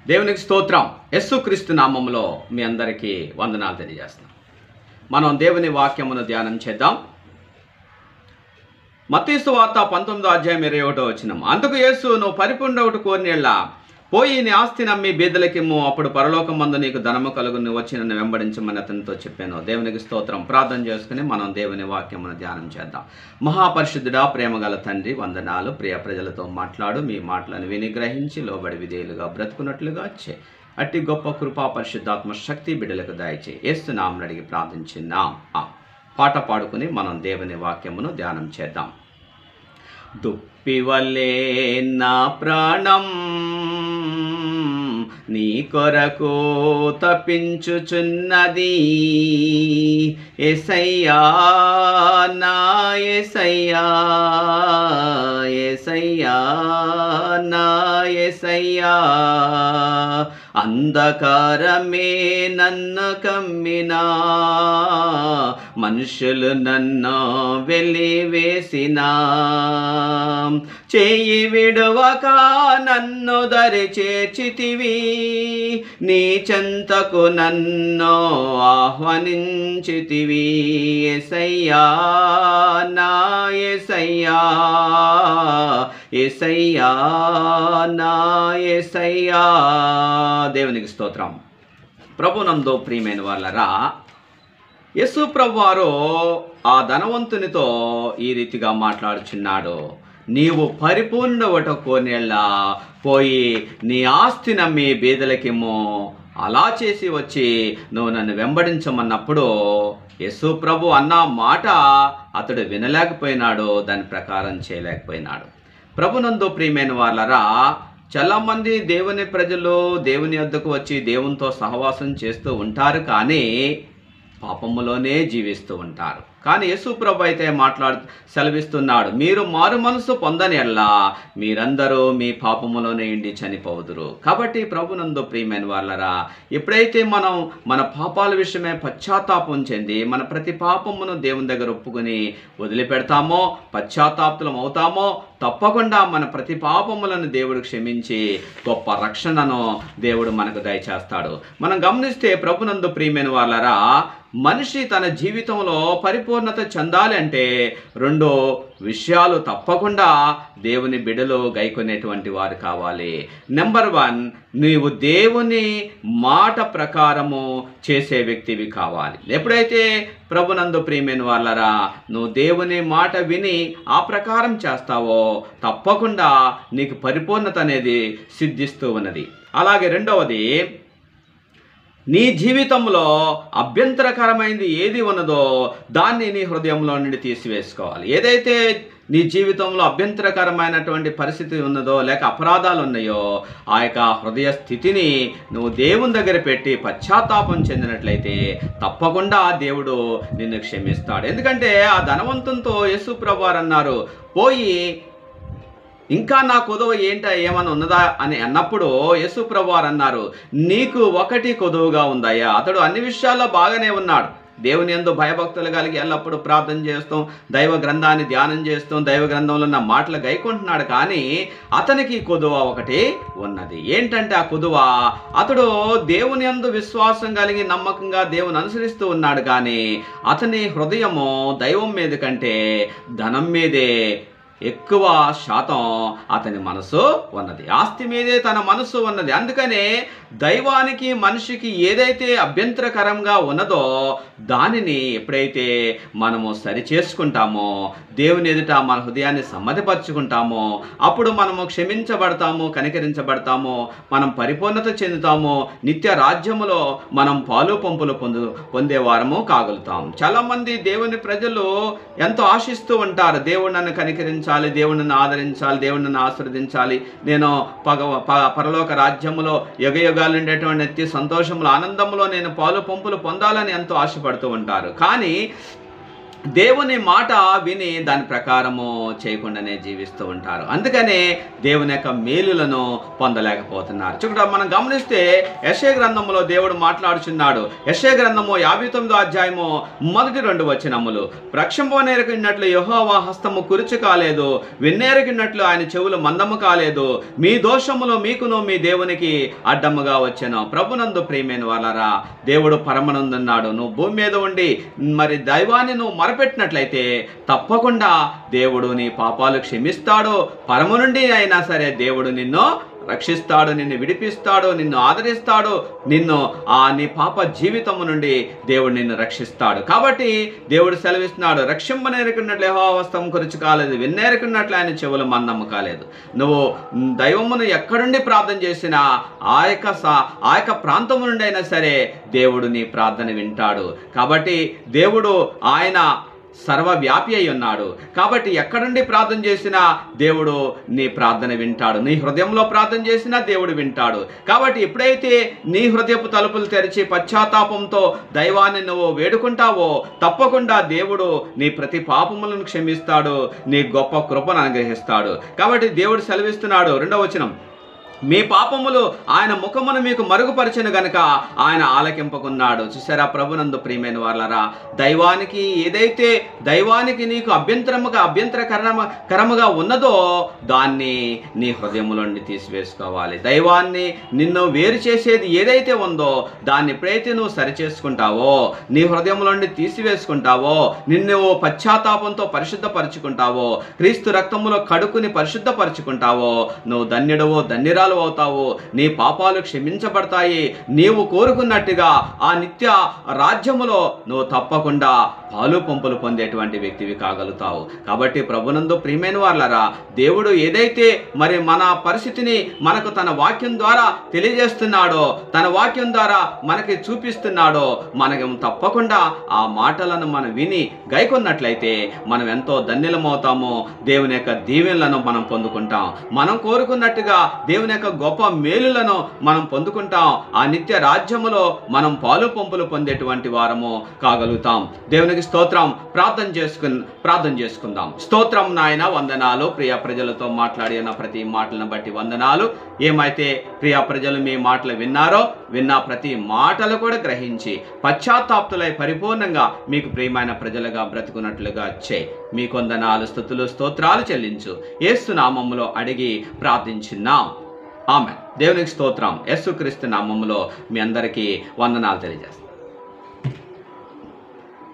దేవునికి స్తోత్రం. యేసుక్రీస్తు నామములో మీ అందరికీ వందనాలు తెలియజేస్తున్నాం. మనం దేవుని వాక్యమును ధ్యానం చేద్దాం. మత్తయి సువార్త 19:21. అందుకు యేసు, నువ్వు పరిపూర్ణుడవుట కోరినెల్లా పోయి నీ ఆస్తి నమ్మి బీదలకిమ్ము, అప్పుడు పరలోకమందు నీకు ధనము కలుగు, నువ్వు వచ్చి నన్ను వెంబడించమని అతనితో చెప్పాను. దేవునికి స్తోత్రం. ప్రార్థన చేసుకుని మనం దేవుని వాక్యమును ధ్యానం చేద్దాం. మహాపరిశుద్ధుడా, ప్రేమగల తండ్రి, వందనాలు. ప్రియ ప్రజలతో మాట్లాడు, మీ మాటలను విని గ్రహించి లోబడి విధేయులుగా బ్రతుకున్నట్లుగా చే. అట్టి గొప్ప కృపా పరిశుద్ధాత్మ శక్తి బిడ్డలకు దయచే. యేసు నామమున అడిగి ప్రార్థించున్నాం. పాట పాడుకుని మనం దేవుని వాక్యమును ధ్యానం చేద్దాం. దుప్పివలే నా ప్రాణం నీ కొరకు తప్పించుచున్నది, యేసయ్యా నా యేసయ్యా, యేసయ్యా నా యేసయ్యా. అంధకారమే నన్ను కమ్మినా, మనుషులు నన్ను వెలివేసినా, చేయి విడువక నన్ను దరి చేర్చితివి, నీ చెంతకు నన్ను ఆహ్వానించితివి. యేసయ్యా నా యేసయ్యా, యేసయ్యా నా యేసయ్యా. దేవునికి స్తోత్రం. ప్రభునందు ప్రియమైన వాళ్ళరా, యేసు ప్రభువారు ఆ ధనవంతునితో ఈ రీతిగా మాట్లాడుచున్నాడు. నీవు పరిపూర్ణుడవుట కోరినెల్లా పోయి నీ ఆస్తి నమ్మి బీదలకిమ్ము, అలా చేసి వచ్చి నువ్వు నన్ను వెంబడించమన్నప్పుడు యేసు ప్రభు అన్న మాట అతడు వినలేకపోయినాడు, దాని ప్రకారం చేయలేకపోయినాడు. ప్రభునందు ప్రియమైన వాళ్ళరా, చాలామంది దేవుని ప్రజలు దేవుని వద్దకు వచ్చి దేవునితో సహవాసం చేస్తూ ఉంటారు, కానీ పాపములోనే జీవిస్తూ ఉంటారు. కానీ యేసు ప్రభు అయితే సెలవిస్తున్నాడు, మీరు మారు మనసు పొందనెల్లా మీరందరూ మీ పాపములోనే ఇండి చనిపోదురు. కాబట్టి ప్రభునందు ప్రియమైన వాళ్ళరా, ఎప్పుడైతే మనం మన పాపాల విషయమే పశ్చాత్తాపం చెంది మన ప్రతి పాపమును దేవుని దగ్గర ఒప్పుకొని వదిలిపెడతామో, పశ్చాత్తాపులం అవుతామో, తప్పకుండా మన ప్రతి పాపములను దేవుడు క్షమించి గొప్ప రక్షణను దేవుడు మనకు దయచేస్తాడు. మనం గమనిస్తే ప్రభునందు ప్రియమైన వాళ్ళరా, మనిషి తన జీవితంలో పరిపూర్ణత చెందాలి అంటే రెండు విషయాలు తప్పకుండా దేవుని బిడ్డలు గైకొనేటువంటి వారు కావాలి. నెంబర్ 1, నీవు దేవుని మాట ప్రకారము చేసే వ్యక్తివి కావాలి. ఎప్పుడైతే ప్రభునందు ప్రియమైన వాళ్ళరా, నువ్వు దేవుని మాట విని ఆ ప్రకారం చేస్తావో తప్పకుండా నీకు పరిపూర్ణత అనేది సిద్ధిస్తూ ఉన్నది. అలాగే రెండవది, నీ జీవితంలో అభ్యంతరకరమైనది ఏది ఉన్నదో దాన్ని నీ హృదయంలో నుండి తీసివేసుకోవాలి. ఏదైతే నీ జీవితంలో అభ్యంతరకరమైనటువంటి పరిస్థితి ఉన్నదో, లేక అపరాధాలు ఉన్నాయో, ఆ యొక్క హృదయ స్థితిని నువ్వు దేవుని దగ్గర పెట్టి పశ్చాత్తాపం చెందినట్లయితే తప్పకుండా దేవుడు నిన్ను క్షమిస్తాడు. ఎందుకంటే ఆ ధనవంతునితో యేసు ప్రభువారు అన్నారు, పోయి ఇంకా నా కొదువ ఏమని ఉన్నదా అని అన్నప్పుడు యేసు ప్రభువారు అన్నారు, నీకు ఒకటి కొదువుగా ఉందయ్యా. అతడు అన్ని విషయాల్లో బాగానే ఉన్నాడు. దేవుని యందు భయభక్తులు కలిగి ఎల్లప్పుడూ ప్రార్థన చేస్తాం, దైవ గ్రంథాన్ని ధ్యానం చేస్తాం, దైవ గ్రంథంలో ఉన్న మాటలు గైకుంటున్నాడు. కానీ అతనికి కొదువ ఒకటి ఉన్నది. ఏంటంటే ఆ కొదువ, అతడు దేవుని యందు విశ్వాసం కలిగి నమ్మకంగా దేవుని అనుసరిస్తూ ఉన్నాడు, కానీ అతని హృదయము దైవం మీద కంటే ధనం మీదే ఎక్కువ శాతం అతని మనసు ఉన్నది. ఆస్తి మీదే తన మనసు ఉన్నది. అందుకనే దైవానికి మనిషికి ఏదైతే అభ్యంతరకరంగా ఉన్నదో దానిని ఎప్పుడైతే మనము సరి చేసుకుంటామో, దేవుని ఎదుట మన హృదయాన్ని సమ్మతిపరుచుకుంటామో, అప్పుడు మనము క్షమించబడతాము, కనికరించబడతాము, మనం పరిపూర్ణత చెందుతాము, నిత్య రాజ్యములో మనం పాలు పంపులు పొందేవారము కాగలుగుతాం. చాలామంది దేవుని ప్రజలు ఎంతో ఆశిస్తూ ఉంటారు, దేవుడు నన్ను కనికరించాలి, దేవుడు నన్ను ఆదరించాలి, దేవుడు నన్ను ఆశీర్వదించాలి, నేను పరలోక రాజ్యములో యుగయుగాలు ఉండేటువంటి నిత్య సంతోషములు ఆనందంలో నేను పాలు పంపులు పొందాలని ఎంతో ఆశపడుతూ ఉంటారు. కానీ దేవుని మాట విని దాని ప్రకారము చేయకుండానే జీవిస్తూ ఉంటారు. అందుకనే దేవుని యొక్క మేలులను పొందలేకపోతున్నారు. చూడ మనం గమనిస్తే యెషయా గ్రంథంలో దేవుడు మాట్లాడుచున్నాడు. యెషయా గ్రంథము 59వ అధ్యాయము 1-2 వచనములు. ప్రక్షంపనేరకినట్లు యెహోవా హస్తము కురుచు కాలేదు, విన్నేరకినట్లు ఆయన చెవులు మందము కాలేదు. మీ దోషములు మీకును మీ దేవునికి అడ్డముగా వచ్చెను. ప్రభునందు ప్రియమైన వాళ్ళరా, దేవుడు పరమనందున్నాడు. నువ్వు భూమి మీద ఉండి మరి దైవాన్ని నువ్వు మొరపెట్టినట్లయితే తప్పకుండా దేవుడు నీ పాపాలు క్షమిస్తాడు. పరము నుండి అయినా సరే దేవుడు నిన్ను రక్షిస్తాడు, నిన్ను విడిపిస్తాడు, నిన్ను ఆదరిస్తాడు, నిన్ను నీ పాప జీవితము నుండి దేవుడు నిన్ను రక్షిస్తాడు. కాబట్టి దేవుడు సెలవిస్తున్నాడు, రక్షింపనేరకున్నట్లు యెహోవా హస్తము కురుచు కాలేదు, విన్నేరకున్నట్లు ఆయన చెవులు మందము కాలేదు. నువ్వు దైవమును ఎక్కడుండి ప్రార్థన చేసినా ఆ యొక్క ప్రాంతము నుండి అయినా సరే దేవుడు నీ ప్రార్థన వింటాడు. కాబట్టి దేవుడు ఆయన సర్వవ్యాపి అయి ఉన్నాడు. కాబట్టి ఎక్కడుండి ప్రార్థన చేసినా దేవుడు నీ ప్రార్థన వింటాడు. నీ హృదయంలో ప్రార్థన చేసినా దేవుడు వింటాడు. కాబట్టి ఎప్పుడైతే నీ హృదయపు తలుపులు తెరిచి పశ్చాత్తాపంతో దైవాన్ని నువ్వు వేడుకుంటావో తప్పకుండా దేవుడు నీ ప్రతి పాపములను క్షమిస్తాడు, నీ గొప్ప కృపను అనుగ్రహిస్తాడు. కాబట్టి దేవుడు సెలవిస్తున్నాడు 2వ వచనం, మీ పాపములు ఆయన ముఖమును మీకు మరుగుపరచెను గనుక ఆయన ఆలకింపకున్నాడు. చూసారా ప్రభునందు ప్రియమైన వాళ్ళరా, దైవానికి నీకు అభ్యంతరకరముగా ఉన్నదో దాన్ని నీ హృదయములో నుండి తీసివేసుకోవాలి. దైవాన్ని నిన్ను వేరు చేసేది ఏదైతే ఉందో దాన్ని ఎప్పుడైతే నువ్వు సరిచేసుకుంటావో, నీ హృదయంలో నుండి తీసివేసుకుంటావో, నిన్ను పశ్చాత్తాపంతో పరిశుద్ధపరచుకుంటావో, క్రీస్తు రక్తములో కడుక్కుని పరిశుద్ధపరచుకుంటావో, నువ్వు ధన్యుడవో ధన్యురాలు అవుతావు. నీ పాపాలు క్షమించబడతాయి. నీవు కోరుకున్నట్టుగా ఆ నిత్య రాజ్యములో నువ్వు తప్పకుండా పాలు పంపులు పొందేటువంటి వ్యక్తివి కాగలుగుతావు. కాబట్టి ప్రభునందు ప్రియమైన వాళ్ళరా, దేవుడు ఏదైతే మరి మన పరిస్థితిని మనకు తన వాక్యం ద్వారా తెలియజేస్తున్నాడో, తన వాక్యం ద్వారా మనకి చూపిస్తున్నాడో, మనకు తప్పకుండా ఆ మాటలను మనం విని గైకొన్నట్లయితే మనం ఎంతో ధన్యులమవుతామో, దేవుని యొక్క దీవెనలను మనం పొందుకుంటాం. మనం కోరుకున్నట్టుగా దేవుని యొక్క గొప్ప మేలులను మనం పొందుకుంటాం. ఆ నిత్య రాజ్యములో మనం పాలు పంపులు పొందేటువంటి వారము కాగలుగుతాం. దేవునికి స్తోత్రం. ప్రార్థన చేసుకుందాం. స్తోత్రం నాయన, వందనాలు. ప్రియ ప్రజలతో మాట్లాడిన ప్రతి మాటలను బట్టి వందనాలు. ఏమైతే ప్రియ ప్రజలు మీ మాటలు విన్న ప్రతి మాటలు కూడా గ్రహించి పశ్చాత్తాప్తులై పరిపూర్ణంగా మీకు ప్రియమైన ప్రజలుగా బ్రతుకున్నట్లుగా చేయి. మీ వందనాలు, స్తుతులు, స్తోత్రాలు చెల్లించు. యేసు నామములో అడిగి ప్రార్థించున్నాం. ఆమేన్. దేవునికి స్తోత్రం. యేసుక్రీస్తు నామములో మీ అందరికీ వందనాలు తెలియజేస్తాం.